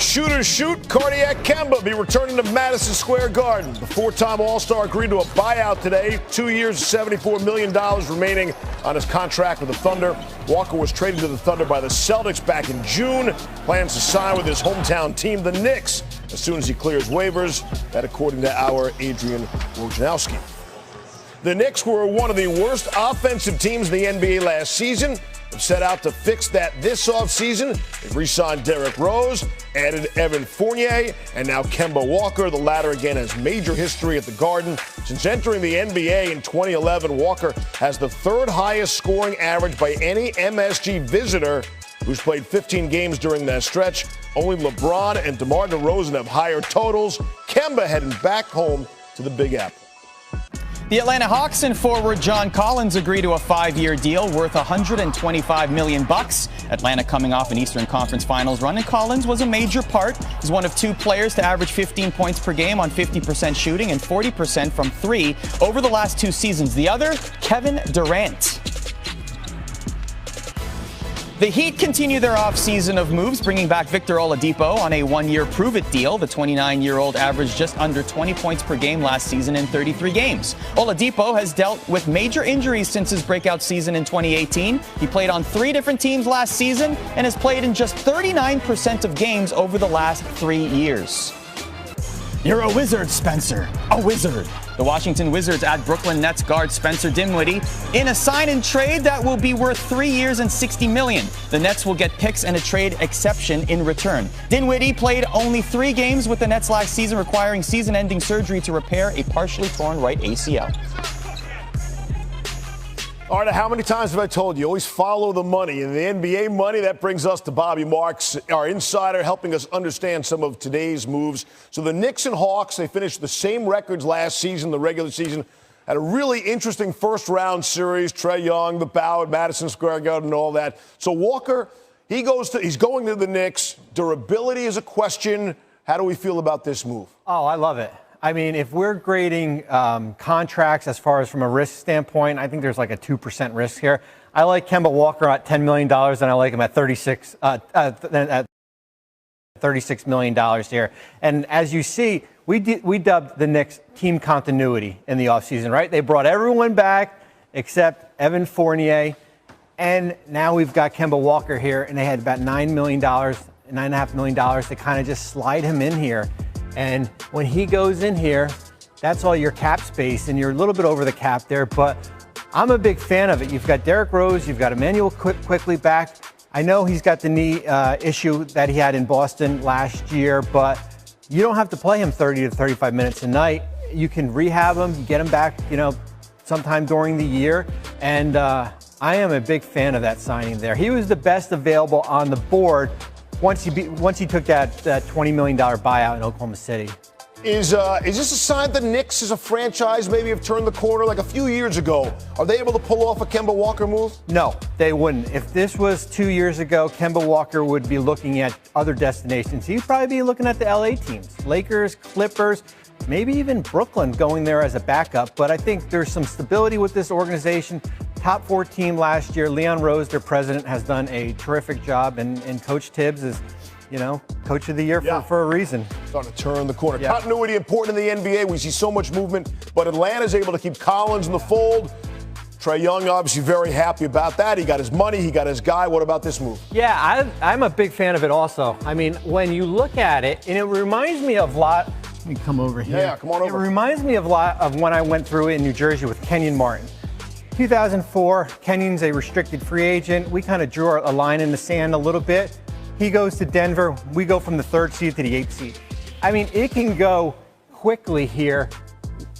shooters shoot, cardiac Kemba be returning to Madison Square Garden. The four-time All-Star agreed to a buyout today. 2 years, $74 million remaining on his contract with the Thunder. Walker was traded to the Thunder by the Celtics back in June. Plans to sign with his hometown team, the Knicks, as soon as he clears waivers. That according to our Adrian Wojnarowski. The Knicks were one of the worst offensive teams in the NBA last season. They've set out to fix that this offseason. They've re-signed Derrick Rose, added Evan Fournier, and now Kemba Walker. The latter, again, has major history at the Garden. Since entering the NBA in 2011, Walker has the third highest scoring average by any MSG visitor who's played 15 games during that stretch. Only LeBron and DeMar DeRozan have higher totals. Kemba heading back home to the Big Apple. The Atlanta Hawks and forward John Collins agree to a 5-year deal worth $125 million. Atlanta coming off an Eastern Conference Finals run, and Collins was a major part. He's one of two players to average 15 points per game on 50% shooting and 40% from three over the last two seasons. The other, Kevin Durant. The Heat continue their offseason of moves, bringing back Victor Oladipo on a 1-year prove-it deal. The 29-year-old averaged just under 20 points per game last season in 33 games. Oladipo has dealt with major injuries since his breakout season in 2018. He played on 3 different teams last season and has played in just 39% of games over the last 3 years. You're a wizard, Spencer. A wizard. The Washington Wizards add Brooklyn Nets guard Spencer Dinwiddie in a sign-and-trade that will be worth 3 years and $60 million. The Nets will get picks and a trade exception in return. Dinwiddie played only 3 games with the Nets last season, requiring season-ending surgery to repair a partially torn right ACL. All right, how many times have I told you? Always follow the money. And the NBA money, that brings us to Bobby Marks, our insider, helping us understand some of today's moves. So the Knicks and Hawks, they finished the same records last season, the regular season. Had a really interesting first-round series. Trae Young, the bow at Madison Square Garden and all that. So Walker, he's going to the Knicks. Durability is a question. How do we feel about this move? Oh, I love it. I mean, if we're grading contracts as far as from a risk standpoint, I think there's like a 2% risk here. I like Kemba Walker at $10 million, and I like him at $36 million here. And as you see, we dubbed the Knicks team continuity in the offseason, right? They brought everyone back except Evan Fournier, and now we've got Kemba Walker here, and they had about $9.5 million to kind of just slide him in here. And when he goes in here, that's all your cap space, and you're a little bit over the cap there, but I'm a big fan of it. You've got Derrick Rose, you've got Emmanuel quickly back. I know he's got the knee issue that he had in Boston last year, but you don't have to play him 30 to 35 minutes a night. You can rehab him, get him back, sometime during the year, and I am a big fan of that signing there. He was the best available on the board once he took that $20 million buyout in Oklahoma City. Is this a sign that the Knicks as a franchise maybe have turned the corner like a few years ago? Are they able to pull off a Kemba Walker move? No, they wouldn't. If this was 2 years ago, Kemba Walker would be looking at other destinations. He'd probably be looking at the LA teams, Lakers, Clippers, maybe even Brooklyn going there as a backup. But I think there's some stability with this organization. Top 4 team last year. Leon Rose, their president, has done a terrific job, and Coach Tibbs is, Coach of the Year for a reason. Starting to turn the corner. Yeah. Continuity important in the NBA. We see so much movement, but Atlanta's able to keep Collins in the fold. Trae Young, obviously very happy about that. He got his money. He got his guy. What about this move? Yeah, I'm a big fan of it also. I mean, when you look at it, and it reminds me of a lot. Let me come over here. Yeah, come on over. It reminds me of a lot of when I went through it in New Jersey with Kenyon Martin. 2004, Kenyon's a restricted free agent. We kind of drew a line in the sand a little bit. He goes to Denver. We go from the 3rd seed to the 8th seed. I mean, it can go quickly here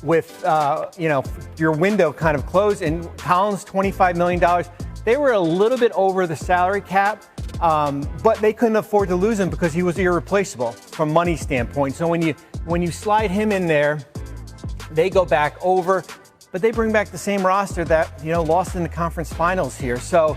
with, your window kind of closed. And Collins, $25 million. They were a little bit over the salary cap, but they couldn't afford to lose him because he was irreplaceable from money standpoint. So when you slide him in there, they go back over. But they bring back the same roster that, lost in the conference finals here. So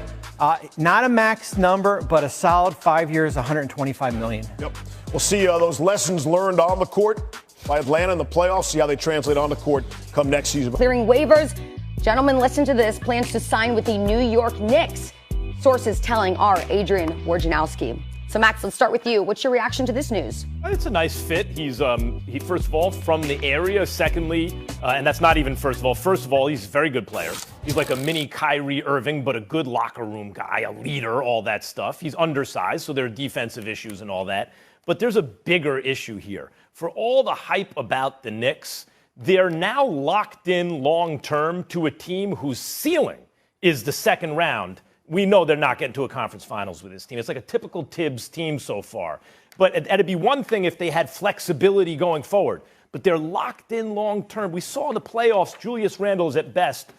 not a max number, but a solid 5 years, $125 million. Yep. We'll see those lessons learned on the court by Atlanta in the playoffs, see how they translate on the court come next season. Clearing waivers. Gentlemen, listen to this. Plans to sign with the New York Knicks. Sources telling our Adrian Wojnarowski. So, Max, let's start with you. What's your reaction to this news? It's a nice fit. He's he first of all from the area. Secondly, and that's not even first of all. First of all, he's a very good player. He's like a mini Kyrie Irving, but a good locker room guy, a leader, all that stuff. He's undersized, so there are defensive issues and all that. But there's a bigger issue here. For all the hype about the Knicks, they're now locked in long term to a team whose ceiling is the second round. We know they're not getting to a conference finals with this team. It's like a typical Tibbs team so far. But it'd be one thing if they had flexibility going forward. But they're locked in long term. We saw in the playoffs, Julius Randle is at best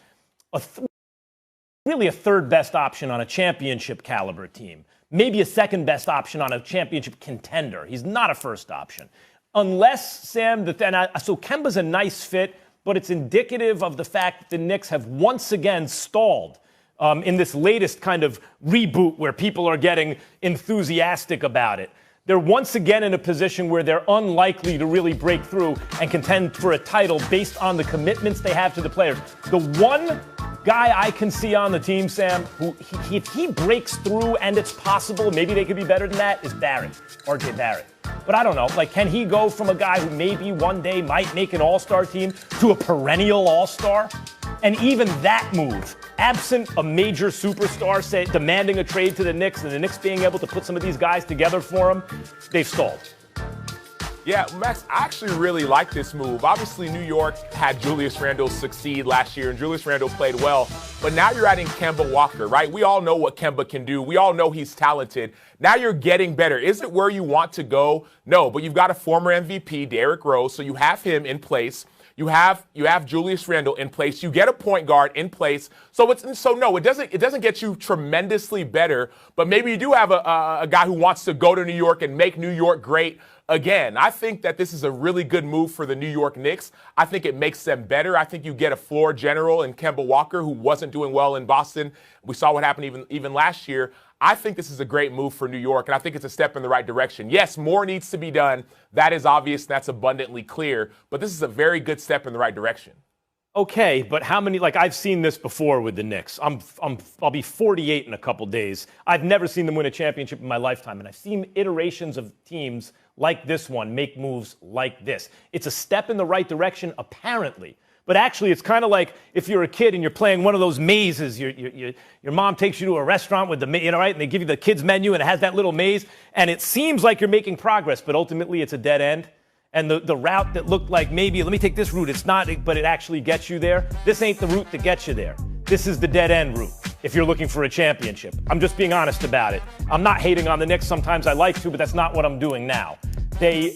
really a third best option on a championship caliber team. Maybe a second best option on a championship contender. He's not a first option. Unless, Sam, so Kemba's a nice fit, but it's indicative of the fact that the Knicks have once again stalled in this latest kind of reboot where people are getting enthusiastic about it. They're once again in a position where they're unlikely to really break through and contend for a title based on the commitments they have to the players. The one guy I can see on the team, Sam, who if he breaks through and it's possible, maybe they could be better than that, is Barrett, RJ Barrett. But I don't know, like, can he go from a guy who maybe one day might make an all-star team to a perennial all-star? And even that move, absent a major superstar demanding a trade to the Knicks and the Knicks being able to put some of these guys together for him, they've stalled. Yeah, Max, I actually really like this move. Obviously, New York had Julius Randle succeed last year, and Julius Randle played well. But now you're adding Kemba Walker, right? We all know what Kemba can do. We all know he's talented. Now you're getting better. Is it where you want to go? No, but you've got a former MVP, Derrick Rose, so you have him in place. You have Julius Randle in place. You get a point guard in place. So it doesn't get you tremendously better. But maybe you do have a guy who wants to go to New York and make New York great again. I think that this is a really good move for the New York Knicks. I think it makes them better. I think you get a floor general in Kemba Walker, who wasn't doing well in Boston. We saw what happened even last year. I think this is a great move for New York, and I think it's a step in the right direction. Yes, more needs to be done. That is obvious. That's abundantly clear. But this is a very good step in the right direction. Okay, but how many, I've seen this before with the Knicks. I'll be 48 in a couple days. I've never seen them win a championship in my lifetime, and I've seen iterations of teams like this one make moves like this. It's a step in the right direction, apparently. But actually, it's kind of like if you're a kid and you're playing one of those mazes. Your mom takes you to a restaurant with right, and they give you the kids' menu, and it has that little maze, and it seems like you're making progress, but ultimately it's a dead end. And the route that looked like maybe, let me take this route, it's not, but it actually gets you there. This ain't the route that gets you there. This is the dead end route if you're looking for a championship. I'm just being honest about it. I'm not hating on the Knicks. Sometimes I like to, but that's not what I'm doing now. They're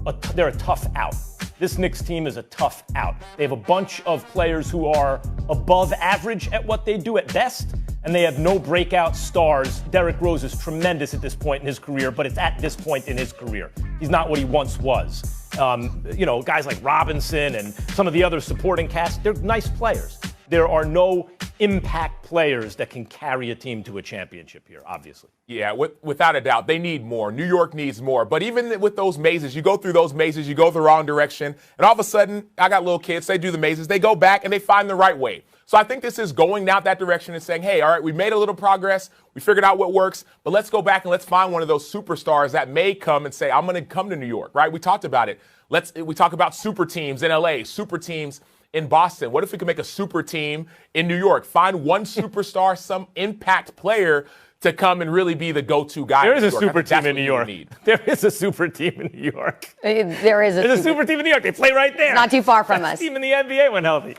a tough out. This Knicks team is a tough out. They have a bunch of players who are above average at what they do at best, and they have no breakout stars. Derrick Rose is tremendous at this point in his career, but it's at this point in his career. He's not what he once was. Guys like Robinson and some of the other supporting cast, they're nice players. There are no impact players that can carry a team to a championship here, obviously. Yeah, without a doubt. They need more. New York needs more. But even with those mazes, you go through those mazes, you go the wrong direction, and all of a sudden, I got little kids, they do the mazes, they go back and they find the right way. So I think this is going down that direction and saying, hey, all right, we made a little progress, we figured out what works, but let's go back and let's find one of those superstars that may come and say, I'm going to come to New York, right? We talked about it. We talk about super teams in LA, super teams in Boston. What if we could make a super team in New York? Find one superstar, some impact player to come and really be the go-to guy. There is a super team in New York. There is a super team in New York. There's a super team in New York. They play right there. Not too far from us. Best team in the NBA when healthy.